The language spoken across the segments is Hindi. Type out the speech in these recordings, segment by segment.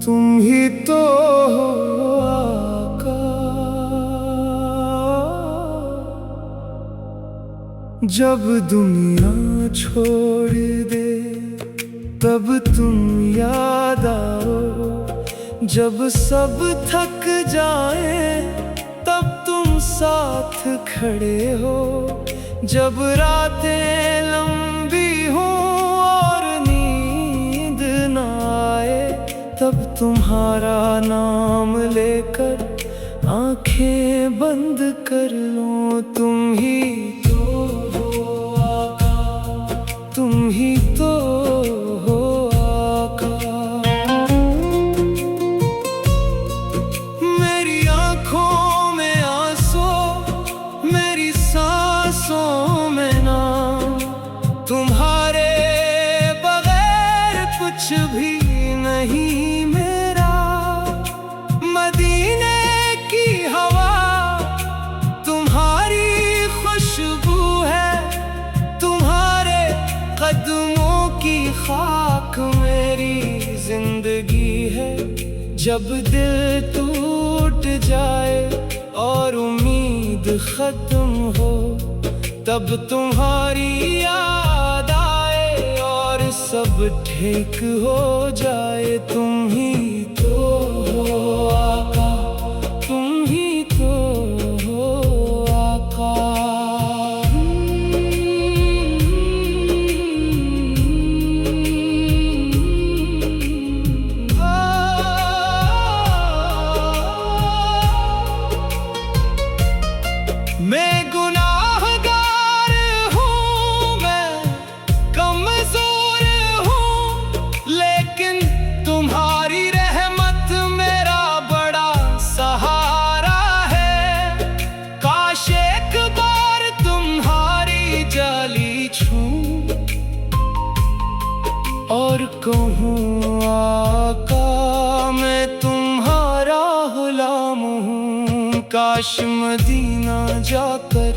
तुम ही तो हो आका। जब दुनिया छोड़ दे तब तुम याद आओ, जब सब थक जाए तब तुम साथ खड़े हो, जब रातें लंबी हों और नींद न आए तब तुम्हारा नाम लेकर आंखें बंद कर लो। तुम ही तो हो आका, तुम ही तो हो आका। मेरी आंखों में आंसू, मेरी सांसों में नाम, तुम्हारे बगैर कुछ भी नहीं मेरा। मदीने की हवा तुम्हारी खुशबू है, तुम्हारे कदमों की खाक मेरी जिंदगी है। जब दिल टूट जाए और उम्मीद खत्म हो तब तुम्हारी याद आए और सब ठीक हो जाए। तुम ही तो हो आका, तुम ही तो हो आका। मैं गुनाहगार हूँ, मैं कमजोर हूँ, लेकिन तुम्हारी रहमत मेरा बड़ा सहारा है। काश एक बार तुम्हारी जाली छूं और कहूँ आका मैं तुम्हारा गुलाम हूँ। काश मदीना जाकर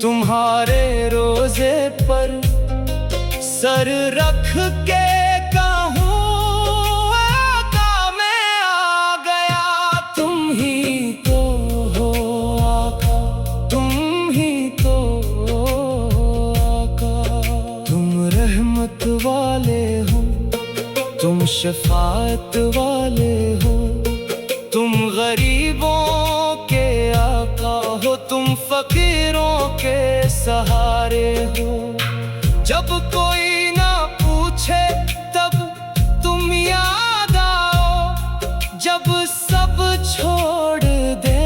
तुम्हारे रोजे पर सर रख के कहूँ आका मैं आ गया। तुम ही तो हो आका, तुम ही तो हो आका। तुम रहमत वाले हो, तुम शफाअत वाले हो, तुम गरीबों के आका हो, तुम फकीरों के सहारे हो। जब कोई ना पूछे तब तुम याद आओ, जब सब छोड़ दे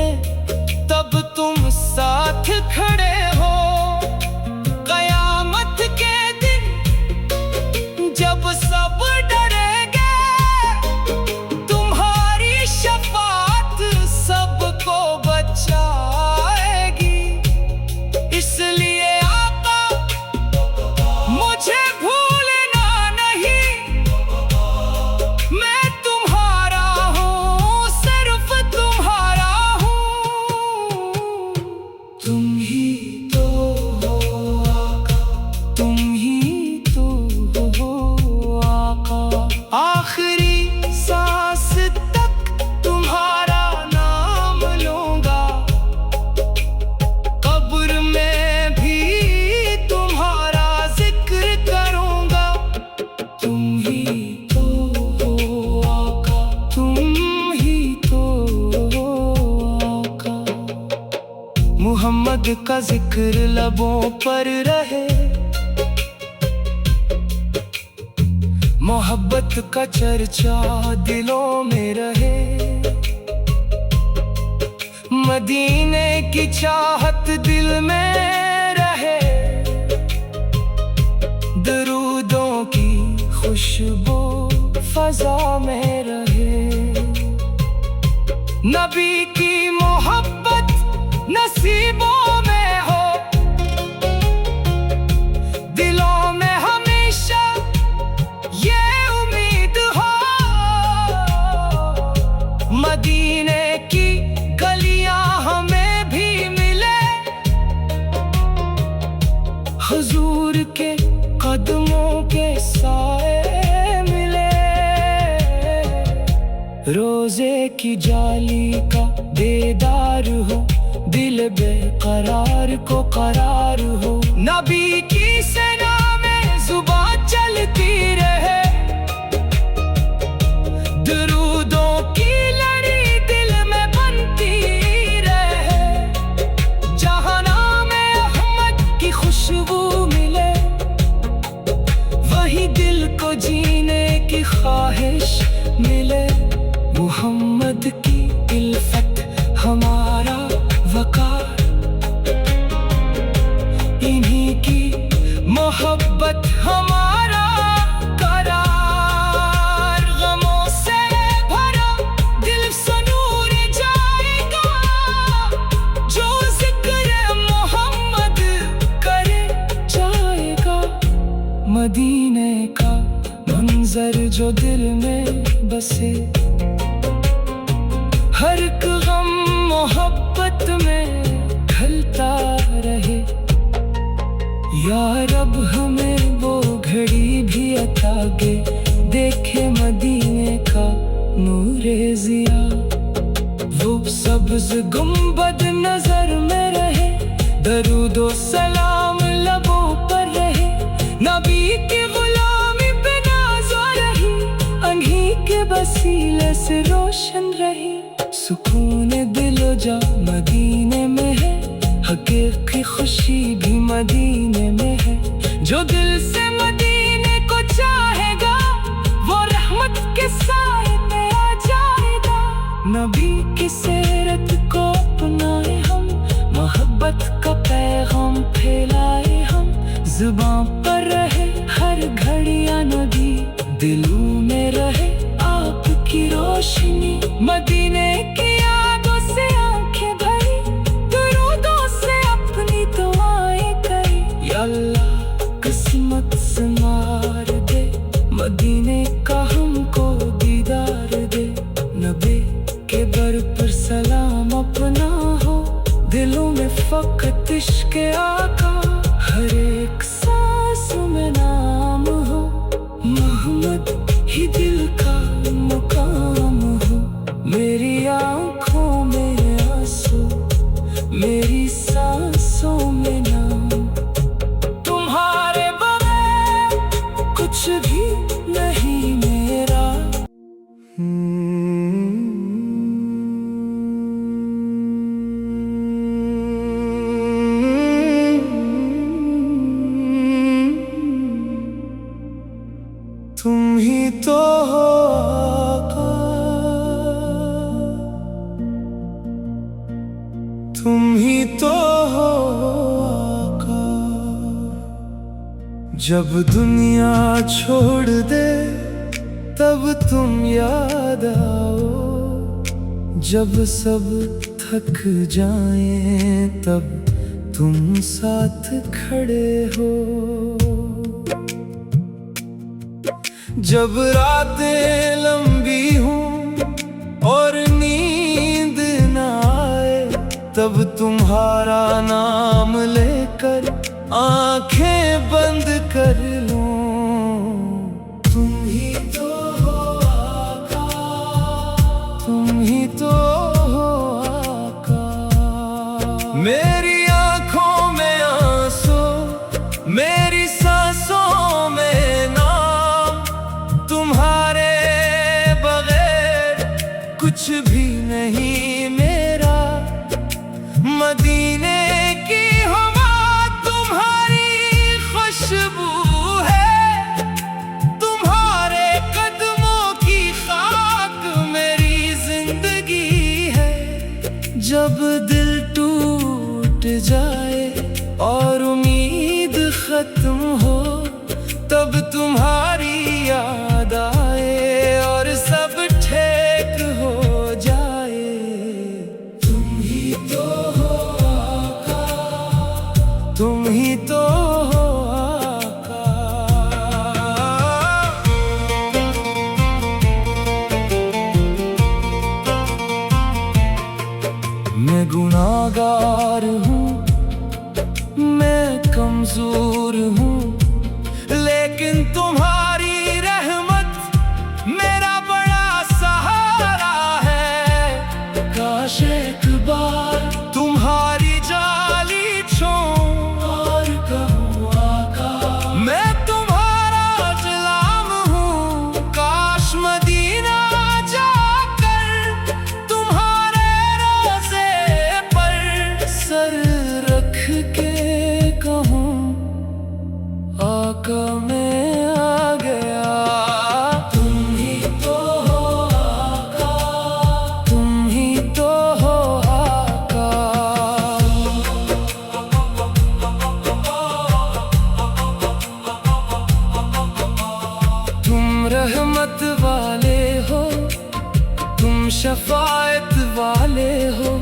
तब तुम साथ खड़े हो। कयामत के दिन जब सब डरेंगे तुम्हारी शफाअत सबको बचाएगी। इसलिए आका मुझे भूलना नहीं, मैं तुम्हारा हूँ, सिर्फ तुम्हारा हूँ। तुम ही तो हो आका, तुम ही तो हो आका। आखिरी सांस तक तुम्हारा नाम लूंगा, कब्र में भी तुम्हारा जिक्र करूंगा। तुम ही तो हो आका, तुम ही तो हो आका। मोहम्मद का जिक्र लबों पर रहे, मोहब्बत का चर्चा दिलों में रहे। मदीने की चाहत दिल में रहे, दरूदों की खुशबू फजा में रहे। नबी की मोहब्बत नसीबों में हो, दिलों में हमेशा ये उम्मीद हो। मदीने की गलियां हमें भी मिले, हुजूर के कदमों के साए मिले। रोजे की जाली का बेदार हो, दिल बेकरार को करार हो। नबी की सेना में जुबान चलती रहे, दरूदों की लड़ी दिल में बनती रहे। जहाँ नाम अहमद की खुशबू मिले, वही दिल को जीने की ख्वाहिश मिले। मोहम्मद की इल्फत हमारा वकार, इन्हीं की मोहब्बत हमारा करार। गमों से भरा दिल सनूर जाएगा, जो जिक्र मोहम्मद करे जाएगा। मदीने का मंजर जो दिल में बसे, हर एक गम मोहब्बत में ढलता रहे। या रब हमें वो घड़ी भी अता के, देखे मदीने का नूरे ज़िया। वो सब्ज़ गुंबद नजर में रहे, दरूदो सलाम लबों पर रहे। नबी की गुलामी पे नाज़ रही, अंधी के वसीले से रोशन रही। सुकून दिलो जा मदीने में है, हकीकी खुशी भी मदीने में है। जो दिल से मदीने को चाहेगा, वो रहमत के साए में आ जाएगा। नबी की सीरत को अपनाए हम, मोहब्बत का पैगाम फैलाए हम। जुबान पर रहे हर घड़िया नबी, दिलों में रहे आपकी रोशनी। मदीने की यादों से आंखें भरी, दुरूदों से अपनी दुआएं करी। या अल्लाह किस्मत संवार दे, मदीने का हमको दीदार दे। नबी के दर पर सलाम अपना हो, दिलों में फकत इश्क़ आका। हर एक सांस में नाम हो, मोहम्मद ही दिल का मुकाम हो। मेरी आँखों में आंसू, मेरी सांसों में नाम। तुम्हारे बगैर कुछ भी नहीं मेरा। तुम ही तो हो आका, तुम ही तो हो आका। जब दुनिया छोड़ दे तब तुम याद आओ, जब सब थक जाएं तब तुम साथ खड़े हो। जब रातें लंबी हों और नींद न आए, तब तुम्हारा नाम लेकर आंखें बंद कर लूं। तुम ही तो हो आका, तुम ही तो हो आका। मेरी आंखों में आंसू, मेरी सांसों में नाम। तुम्हारे बगैर कुछ भी नहीं मेरा। मदीने की हवा तुम्हारी खुशबू है, तुम्हारे कदमों की खाक मेरी जिंदगी है। जब दिल टूट जाए और उम्मीद खत्म हो, तब तुम्हारी याद आए और सब ठीक हो जाए। तुम ही तो हो आका, तुम ही तो हो आका। मैं गुनाहगार हूँ, मैं कमजोर हूँ, लेकिन तुम्हारी रहमत मेरा बड़ा सहारा काश एक बार तुम्हारी जाली छूं और कहूं आका मैं तुम्हारा गुलाम हूँ। काश मदीना जाकर तुम्हारे रोज़े पर सर रख के कहूं आका मैं आ गया। तुम ही तो हो आका, तुम ही तो हो आका। तुम रहमत वाले हो, तुम शफाअत वाले हो,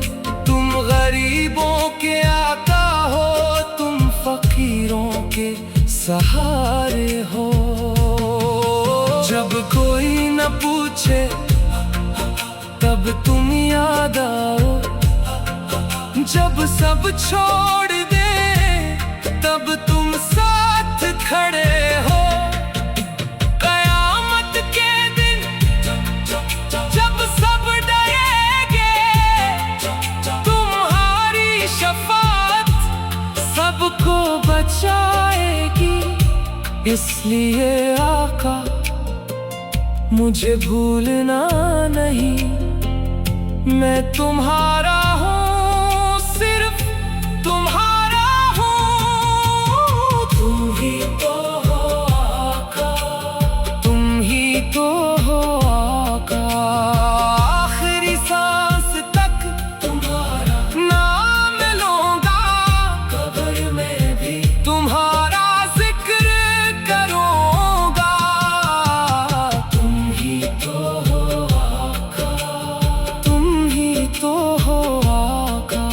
तुम गरीबों के आका हो, तुम फकीरों के सहारे हो। जब कोई न पूछे तब तुम याद आओ, जब सब छोड़ दे तब तुम साथ खड़े हो। कयामत के दिन जब सब डरेंगे तुम्हारी शफाअत सबको बचाएगी। इसलिए आका मुझे भूलना नहीं, मैं तुम्हारा हूँ, सिर्फ तुम्हारा हूँ। तुम ही तो हो आका, तुम ही तो हो आका। आखिरी सांस तक तुम्हारा नाम लूंगा, कब्र में भी तुम्हारा जिक्र करूंगा। तुम ही तो हो आका, तुम ही तो हो आका।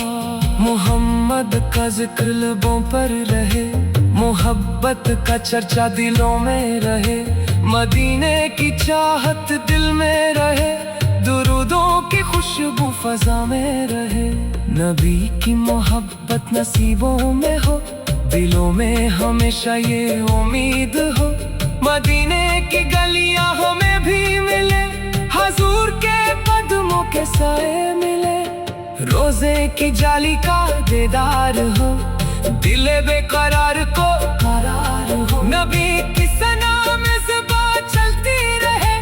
मोहम्मद का जिक्र लबों पर रहे, मोहब्बत का चर्चा दिलों में रहे, मदीने की चाहत दिल में रहे, दुरूदों की खुशबू फजा में रहे। नबी की मोहब्बत नसीबों में हो, दिलों में हमेशा ये उम्मीद हो। मदीने की गलियां हमें भी मिले, हजूर के कदमों के साए मिले। रोजे की जाली का दीदार हो, दिले बेकरार को करार हो। नबी की सना में ज़ुबान चलती रहे,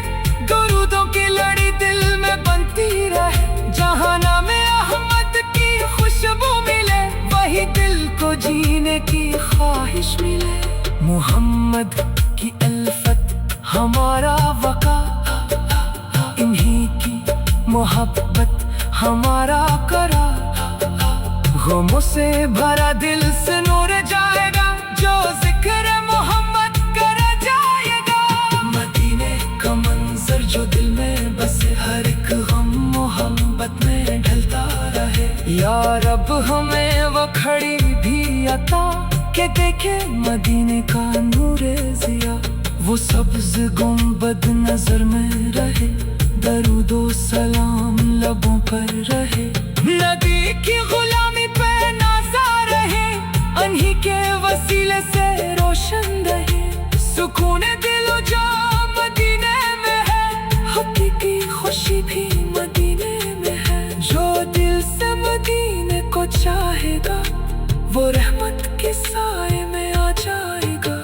दुरूदों की लड़ी दिल में बनती रहे। जहाँ नामे अहमद की खुशबू मिले, वही दिल को जीने की ख्वाहिश मिले। मोहम्मद की अल्फत हमारा वका, इन्हीं की मोहब्बत हमारा करा। गमों से भरा दिल से नूर जाएगा, जो जिक्र मोहम्मद कर जाएगा। मदीने का मंजर जो दिल में बसे, हर एक गम मोहब्बत में ढलता रहे। या रब हमें वो खड़ी भी अता के देखे मदीने का नूरे ज़िया। वो सब्ज़ गुंबद नजर में रहे, दरूदो सलाम लबों पर रहे। नबी की गुलामी पे नाज़ा रहे, उन्हीं के वसीले से रोशन रहे। सुकून दिलो जा मदीने में है, हकीकी खुशी भी मदीने में है। जो दिल से मदीने को चाहेगा, वो रहमत के साए में आ जाएगा।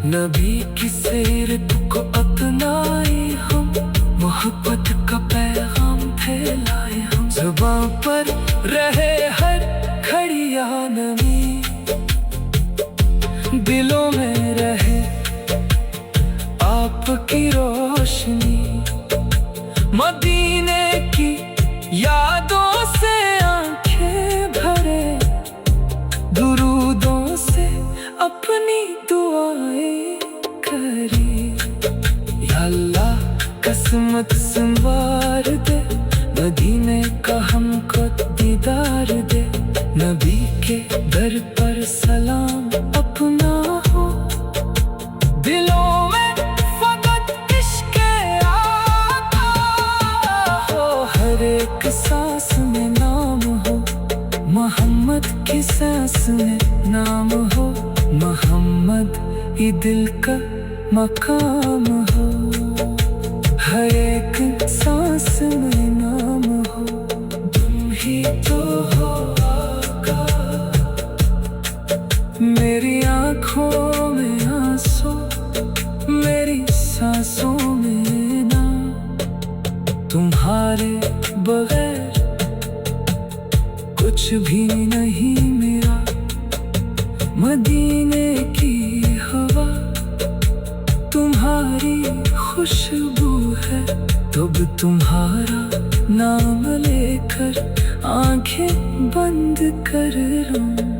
नबी की सीरत को अपनाए हम, मोहब्बत का पैगाम फैलाए हम। ज़ुबान पर रहे हर खड़ी या नमी, दिलों में रहे आपकी रोशनी। मदीने की यादों से आंखें भरे, दुरूदों से अपनी दुआएं करे। या अल्लाह किस्मत संवार दे, मदीने का हमको दीदार दे। नबी के दर पर सलाम अपना हो, दिलों में फकत इश्क़ आका हो। हर एक सांस में नाम हो, मोहम्मद की सांस में नाम हो। मोहम्मद ही दिल का मकाम हो, हर एक सांस में नाम हो। तुम ही तुम्हारे बगैर कुछ भी नहीं मेरा। मदीने की हवा तुम्हारी खुशबू है, तब तुम्हारा नाम लेकर आंखें बंद कर लूं।